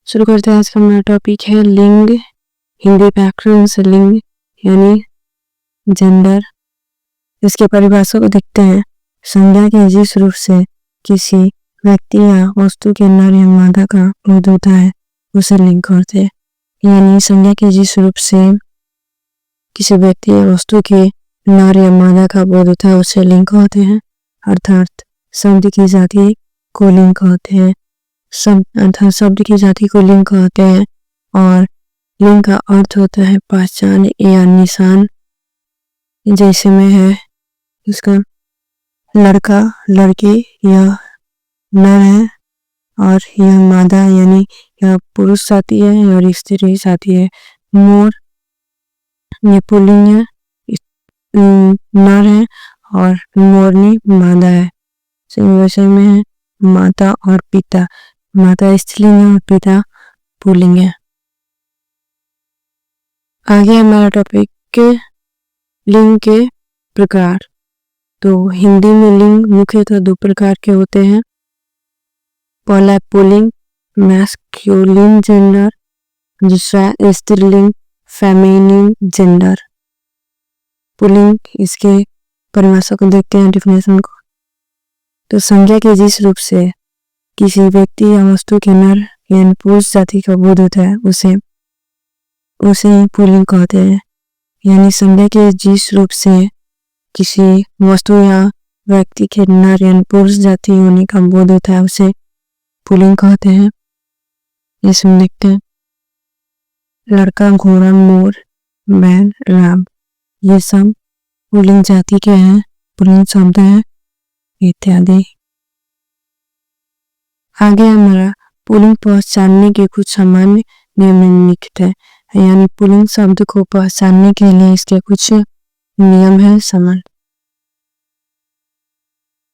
शुरू करते हैं। आज का हमारा टॉपिक है लिंग। हिंदी व्याकरण से लिंग यानी जेंडर। इसके परिभाषा को देखते हैं। संज्ञा के जिस रूप से किसी व्यक्ति या वस्तु के नर या मादा का बोध होता है उसे लिंग कहते हैं। यानी संज्ञा के जिस रूप से किसी व्यक्ति या वस्तु के नर या मादा का बोध होता है उसे लिंग कहते हैं। अर्थात शब्द की जाति को लिंग कहते हैं। शब्द की जाति को लिंग कहते हैं और लिंग का अर्थ होता है पहचान या निशान। जैसे में है इसका लड़का लड़की यह नर है और यह मादा यानी यह पुरुष जाति है और स्त्री जाति है। मोर ये पुल्लिंग है, नर है और मोरनी मादा है। वैसे में है माता और पिता। माता स्त्रीलिंग है और पिता पुल्लिंग है। आगे हमारा टॉपिक के लिंग के प्रकार। तो हिंदी में लिंग मुख्यतः दो प्रकार के होते हैं। पहला पुल्लिंग मैस्कुलिन जेंडर, दूसरा स्त्रीलिंग फेमिनिन जेंडर। पुल्लिंग इसके परिभाषा को देखते हैं, डिफिनेशन को। तो संज्ञा के जिस रूप से किसी व्यक्ति या वस्तु के नर यानी पुरुष जाति का बोध होता है उसे पुल्लिंग कहते हैं। यानी संज्ञा के जिस रूप से किसी वस्तु या व्यक्ति के नर यानी पुरुष जाति होने का बोध होता है उसे पुल्लिंग कहते हैं। इसमें देखते हैं लड़का, घोड़ा, मोर, बैल, राम, ये सब पुल्लिंग जाति के हैं, पुल्लिंग शब्द है इत्यादि। आगे हमारा पुल्लिंग पहचानने के कुछ सामान्य निम्नलिखित है। यानी पुल्लिंग शब्द को पहचानने के लिए इसके कुछ नियम है समान।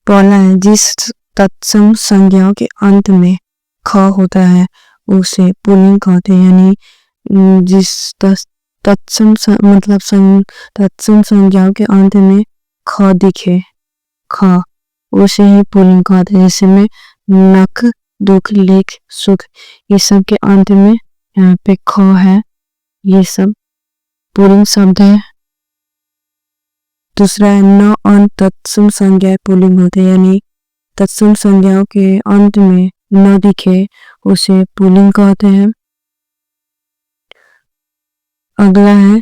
पहला है जिस तत्सम संज्ञाओं के अंत में ख होता है उसे पुल्लिंग कहते हैं। यानी जिस तत्सम संज्ञाओं के अंत में ख दिखे ख उसे ही पुल्लिंग कहते हैं। जैसे में नख, दुख, लेख, सुख, ये सब के अंत में यहाँ पे ख है, ये सब पुल्लिंग शब्द है। दूसरा है न अन तत्सम संज्ञा पुल्लिंग होते हैं। यानी तत्सम संज्ञाओं के अंत में न दिखे उसे पुल्लिंग कहते हैं। अगला है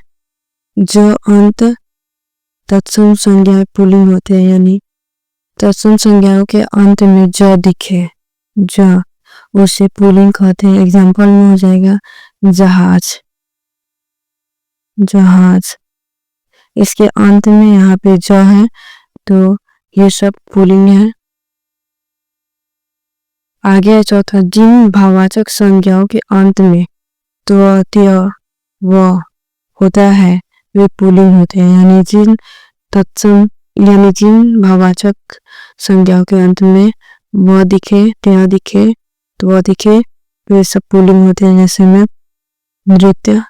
जो अंत तत्सम संज्ञा पुल्लिंग होते हैं। यानी तत्सम संज्ञाओं के अंत में ज दिखे ज उसे पुल्लिंग कहते हैं। एग्जाम्पल में हो जाएगा जहाज, जहाज। इसके अंत में यहाँ पे ज है तो ये सब पुल्लिंग है। आगे चौथा जिन भाववाचक संज्ञाओं के अंत में त्व, त्य, व होता है वे पुल्लिंग होते हैं। यानी जिन भाववाचक संज्ञाओं के अंत में व दिखे, त्य दिखे, त्व दिखे वे सब पुल्लिंग होते हैं। जैसे में नृत्य,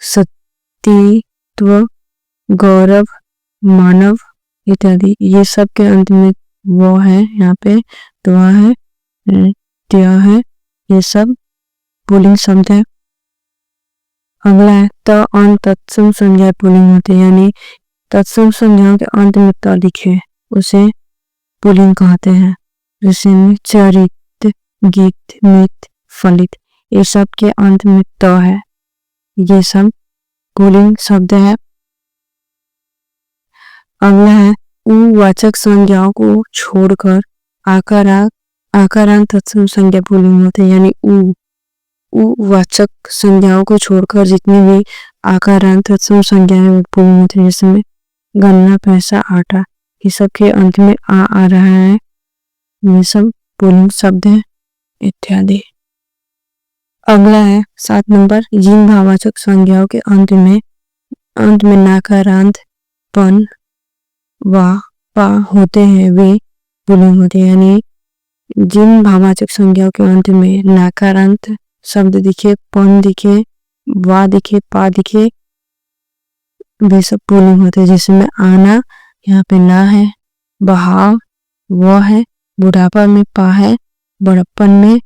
सतीत्व, गौरव, मानव इत्यादि। ये सब के अंत में वो है, यहाँ पे त्व है, त्य है, ये सब पुल्लिंग शब्द है। अगला है त अन तत्सम संज्ञा पुल्लिंग होते हैं। यानी तत्सम संज्ञाओं के अंत में त दिखे उसे पुल्लिंग कहते हैं। जैसे में चरित, गीत, मित, फलित, ये सब के अंत में त है, ये सब पुल्लिंग शब्द है। अगला है उवाचक संज्ञाओं को छोड़कर आकारांत तत्सम संज्ञा पुल्लिंग होते हैं। यानी उवाचक संज्ञाओं को छोड़कर जितनी भी आकारांत तत्सम संज्ञाएं वो पुल्लिंग होती है। जिसमें गन्ना, पैसा, आटा, ये सब के अंत में आ रहा है, ये सब पुल्लिंग शब्द है इत्यादि। अगला है 7 नंबर जिन भाववाचक संज्ञाओं के अंत में नकारांत पन वा पा होते हैं वे पुल्लिंग होते हैं। यानी जिन भाववाचक संज्ञाओं के अंत में नकारांत शब्द दिखे, पन दिखे, वा दिखे, पा दिखे वे सब पुल्लिंग होते हैं। जैसे में आना, यहाँ पे ना है, बहाव वो है, बुढ़ापा में पा है, बड़प्पन में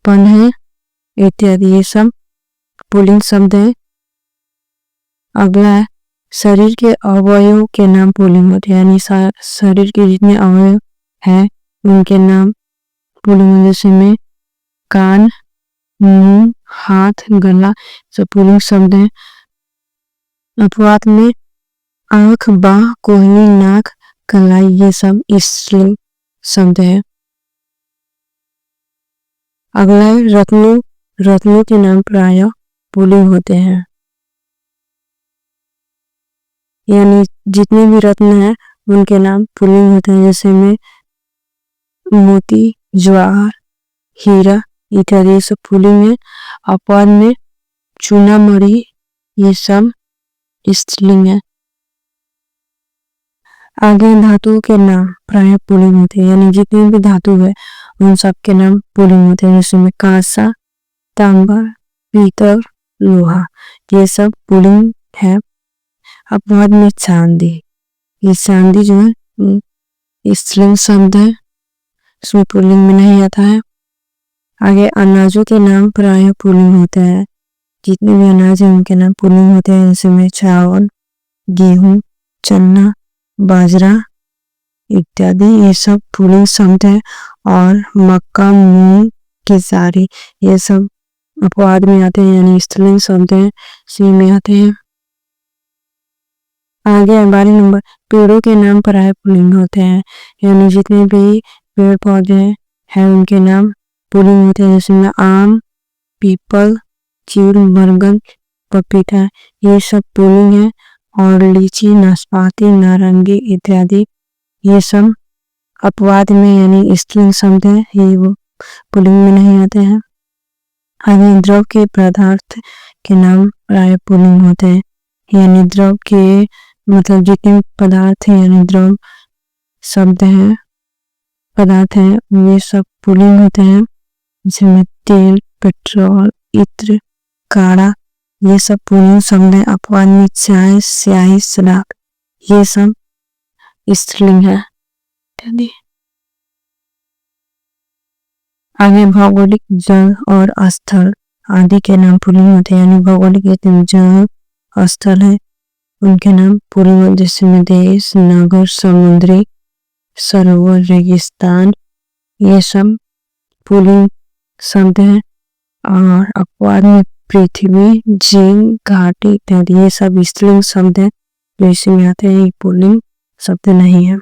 पन है, इत्यादि ये सब पुल्लिंग शब्द है। अगला है शरीर के अवयवों के नाम पुल्लिंग होते हैं, यानी शरीर के जितने अवयव हैं उनके नाम पुल्लिंग होते हैं। जैसे में कान, मुंह, हाथ, गला सब पुल्लिंग शब्द है। अपवाद में आंख, बाह, कोहनी, नाक, कलाई ये सब स्त्रीलिंग शब्द है। अगला है रत्नों, रत्नों के नाम प्रायः पुल्लिंग होते हैं, यानी जितने भी रत्न हैं उनके नाम पुल्लिंग होते हैं। जैसे में मोती, जवाहर, हीरा इत्यादि ये सब पुल्लिंग है। अपवाद में चूनामणि ये सब स्त्रीलिंग है। आगे धातुओं के नाम प्रायः पुल्लिंग होते हैं, यानी जितने भी धातु है उन सब के नाम पुल्लिंग होते हैं। जैसे में कांसा, तांबा, पीतल, लोहा ये सब पुल्लिंग है। अपवाद में चांदी, ये चांदी जो है स्त्रीलिंग शब्द है, इसमें पुल्लिंग में नहीं आता है। आगे अनाजों के नाम प्रायः पुल्लिंग होते हैं, जितने भी अनाज है उनके नाम पुल्लिंग होते हैं। जैसे में चावल, गेहूं, चना, बाजरा इत्यादि ये सब पुल्लिंग शब्द है। और मक्का, मूंग, केसारी ये सब अपवाद में आते हैं, यानी स्त्रीलिंग शब्द है, सी में आते हैं। आगे 12 नंबर पेड़ों के नाम प्रायः पुल्लिंग होते हैं, यानी जितने भी पेड़ पौधे हैं उनके नाम पुल्लिंग होते हैं। जैसे में आम, पीपल, चीड़, बरगद, पपीता ये सब पुल्लिंग है। और लीची, नाशपाती, नारंगी इत्यादि ये सब अपवाद में यानी स्त्रीलिंग शब्द है, ये वो पुल्लिंग में नहीं आते हैं। आगे द्रव के पदार्थ के नाम प्रायः पुल्लिंग होते हैं, यानी द्रव के मतलब जितने पदार्थ हैं यानी द्रव शब्द है पदार्थ है ये सब पुल्लिंग होते हैं। जिसमें तेल, पेट्रोल, इत्र, काढ़ा ये सब पुल्लिंग शब्द है। अपवाद में चाय, स्याही, शराब ये सब स्त्रीलिंग है। आगे भौगोलिक जल और स्थल आदि के नाम पुल्लिंग होते हैं, यानी भौगोलिक जल स्थल है उनके नाम पुल्लिंग होते हैं। जैसे में देश, नगर, समुद्री, सरोवर, रेगिस्तान ये सब पुल्लिंग शब्द है। और अपवाद में पृथ्वी, झील, घाटी इत्यादि ये सब स्त्रीलिंग शब्द है, जो इसमें आते हैं, ये पुल्लिंग शब्द नहीं है।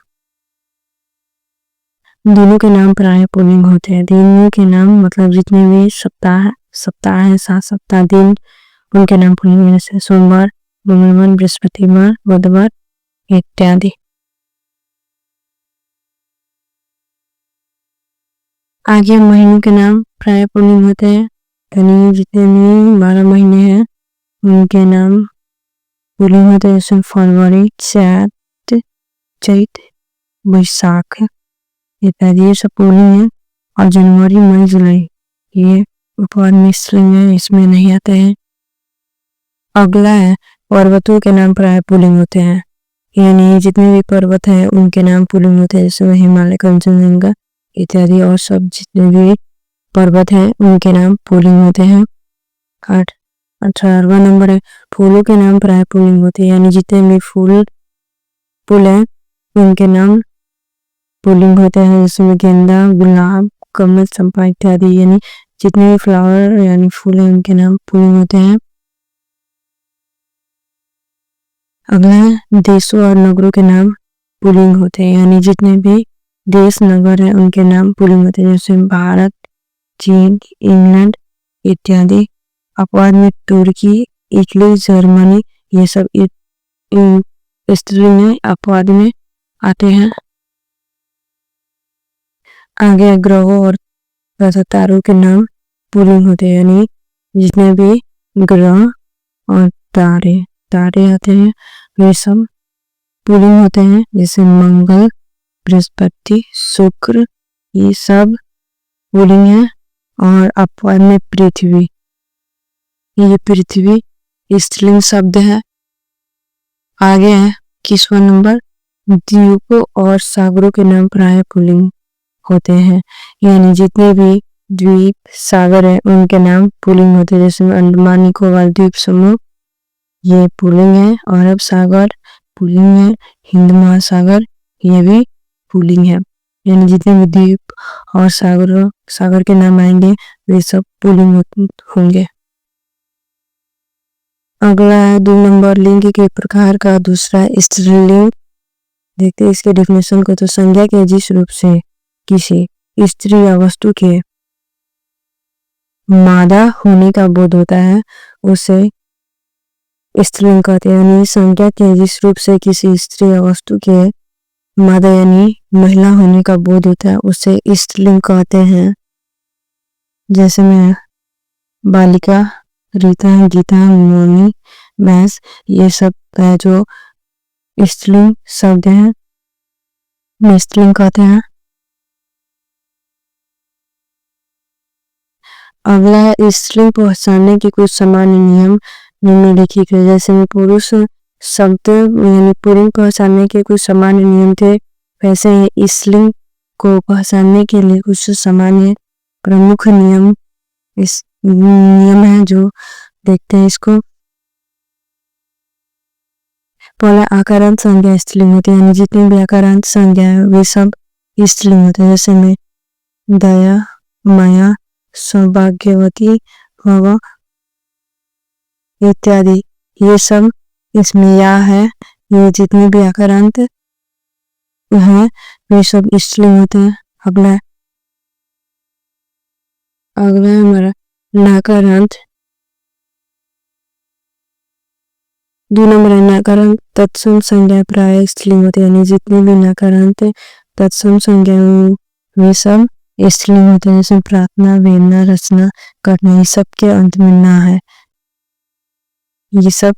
दिनों के नाम प्रायः पुल्लिंग होते हैं, दिनों के नाम मतलब जितने भी सप्ताह है 7 सप्ताह दिन उनके नाम पुल्लिंग है। जैसे सोमवार, मंगलवार, बृहस्पतिवार, बुधवार इत्यादि। आगे महीनों के नाम प्रायः पुल्लिंग होते हैं, यानी जितने भी 12 महीने हैं उनके नाम पुल्लिंग होते हैं। जैसे फरवरी, चैत, बैसाख इत्यादि ये सब पुल्लिंग है। और जनवरी, मई, जुलाई ये अपवाद में स्त्रीलिंग है, इसमें नहीं आते हैं। अगला है पर्वतों के नाम प्रायः पुल्लिंग होते हैं, यानी जितने भी पर्वत है उनके नाम पुल्लिंग होते हैं। जैसे हिमालय, कंचनजंगा इत्यादि और सब जितने भी पर्वत हैं उनके नाम पुल्लिंग होते हैं। 18वां नंबर है फूलों के नाम प्रायः पुल्लिंग होते हैं, यानी जितने भी फूल है उनके नाम पुल्लिंग होते हैं। जैसे गेंदा, गुलाब, कमल, चंपा इत्यादि, यानी जितने भी फ्लावर यानी फूल है उनके नाम पुल्लिंग होते हैं। अगला है देशों और नगरों के नाम पुल्लिंग होते हैं, यानी जितने भी देश नगर है उनके नाम पुल्लिंग होते हैं। जैसे भारत, चीन, इंग्लैंड इत्यादि। अपवाद में तुर्की, इटली, जर्मनी ये सब स्त्रीलिंग में अपवाद में आते हैं। आगे ग्रहों और तारों के नाम पुल्लिंग होते हैं, यानी जितने भी ग्रह और तारे आते हैं वे सब पुल्लिंग होते हैं। जैसे मंगल, बृहस्पति, शुक्र ये सब पुल्लिंग है। और अपवाद में पृथ्वी, ये पृथ्वी स्त्रीलिंग शब्द है। आगे है 21वां नंबर द्वीपों और सागरों के नाम प्रायः पुल्लिंग होते हैं, यानी जितने भी द्वीप सागर है उनके नाम पुल्लिंग होते हैं। जैसे अंडमान निकोबार द्वीप समूह ये पुल्लिंग है, अरब सागर पुल्लिंग है, हिंद महासागर ये भी पुल्लिंग है। यानी जितने भी द्वीप और सागर के नाम आएंगे वे सब पुल्लिंग होंगे। अगला है 2 नंबर लिंग के प्रकार का दूसरा स्त्रीलिंग। देखते हैं इसके डेफिनेशन को। तो संज्ञा के जिस रूप से किसी स्त्री या वस्तु के मादा होने का बोध होता है उसे स्त्रीलिंग कहते हैं। यानी संज्ञा के जिस रूप से किसी स्त्री या वस्तु के मादा यानी महिला होने का बोध होता है उसे स्त्रीलिंग कहते हैं। जैसे में बालिका, रीता, गीता, मोनी, मैस ये सब है जो स्त्रीलिंग शब्द हैं, स्त्रीलिंग कहते हैं। अगला है स्त्रीलिंग पहचानने के कुछ सामान्य नियम निम्नलिखित है। जैसे में पुरुष शब्द यानी पुल्लिंग पहचानने के कुछ सामान्य नियम थे, वैसे ही स्त्रीलिंग को पहचानने के लिए कुछ सामान्य प्रमुख नियम है जो देखते हैं इसको। पहला आकारांत संज्ञा स्त्रीलिंग होती है, यानी जितनी भी आकारांत संज्ञा है वे सब स्त्रीलिंग होते हैं। जैसे में दया, माया, सौभाग्यवती, भव इत्यादि ये सब इसमें या है। ये जितने भी आकारांत हैं वे सब स्त्रीलिंग होते हैं। अगला है हमारा नकारांत। 2 नंबर है नकारांत तत्सम संज्ञा प्राय स्त्रीलिंग होते हैं। यानी जितने भी नकारांत तत्सम संज्ञा वे सब स्त्रीलिंग होते हैं। जैसे प्रार्थना, वेदना, रचना, कठिनाई सबके अंत में ना है, ये सब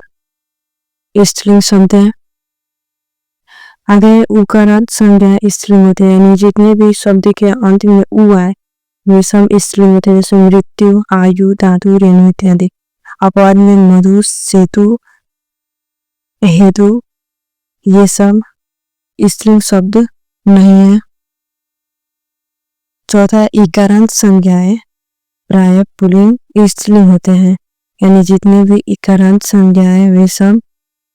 स्त्रीलिंग शब्द है। आगे उकारांत संज्ञा स्त्रीलिंग होते हैं। यानी जितने भी शब्द के अंत में उ आए वे सब स्त्रीलिंग होते हैं। जैसे मृत्यु, आयु, धातु, रेणु इत्यादि। अपवाद में मधु, सेतु, हेतु ये सब स्त्रीलिंग शब्द नहीं है। चौथा इकारांत संज्ञाएं प्राय पुल्लिंग स्त्रीलिंग होते हैं। यानी जितने भी इकारांत संज्ञाएं वे सब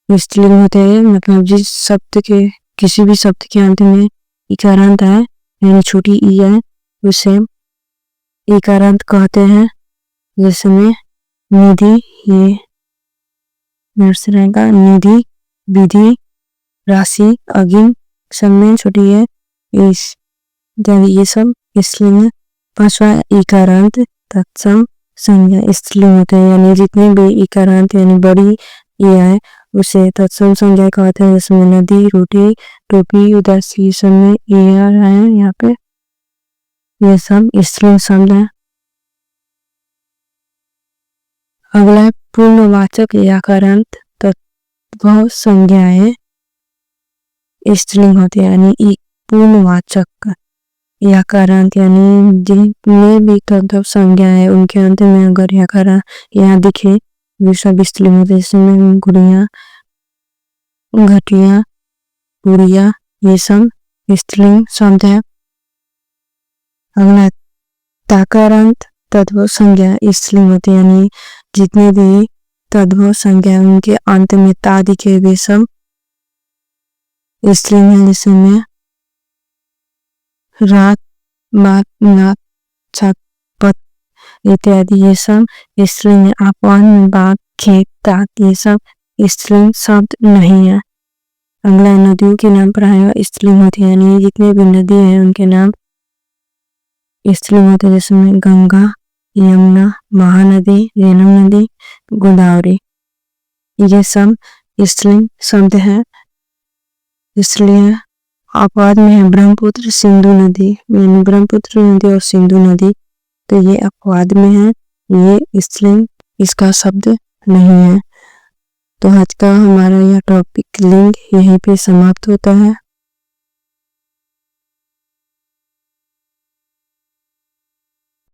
स्त्रीलिंग होते हैं। मतलब जिस शब्द के किसी भी शब्द के अंत में इकारांत है यानी छोटी ई है उसे इकारांत कहते हैं। जैसे में निधि, ये नर्स रहेगा, निधि, विधि, राशि, अगिन सब में छोटी है इस ये सब स्त्रीलिंग है। पांचवा इकारांत तत्सम संज्ञा स्त्रीलिंग होते हैं। यानी जितने भी इकारांत यानी बड़ी ये है उसे तत्सम संज्ञा कहते हैं। जैसे नदी, रोटी, टोपी, उदासी सब में ये आ रहा है यहाँ पे, ये सब स्त्रीलिंग शब्द है। अगला है पूर्णवाचक याकारांत तत्व संज्ञाएं स्त्रीलिंग होती है। यानी पूर्णवाचक याकारांत यानी जितने भी तत्व संज्ञा है उनके अंत में अगर याकारा यहाँ दिखे वे सब स्त्रीलिंग होते हैं। जैसे गुड़िया, घटिया, पुड़िया ये सब स्त्रीलिंग शब्द है। अगला ताकारांत तत्व संज्ञा स्त्रीलिंग होती है। यानी जितने भी तत्व संज्ञा उनके अंत में ता दिखे वे सब स्त्रीलिंग है। जैसे में रात, बात, नात, छत, पत इत्यादि ये सब स्त्रीलिंग है। आपन, बात, खेत, तात ये सब स्त्रीलिंग शब्द नहीं है। अगला नदियों के नाम प्राय स्त्रीलिंग होते हैं। यानी जितने भी नदी हैं उनके नाम स्त्रीलिंग होते हैं। जैसे में गंगा, यमुना, महानदी, रेणु नदी, गोदावरी ये सब स्त्रीलिंग शब्द है। इसलिए अपवाद में है ब्रह्मपुत्र, सिंधु नदी, ब्रह्मपुत्र नदी और सिंधु नदी तो ये अपवाद में है, ये स्त्रीलिंग इसका शब्द नहीं है। तो आज का हमारा यह टॉपिक लिंग यहीं पे समाप्त होता है।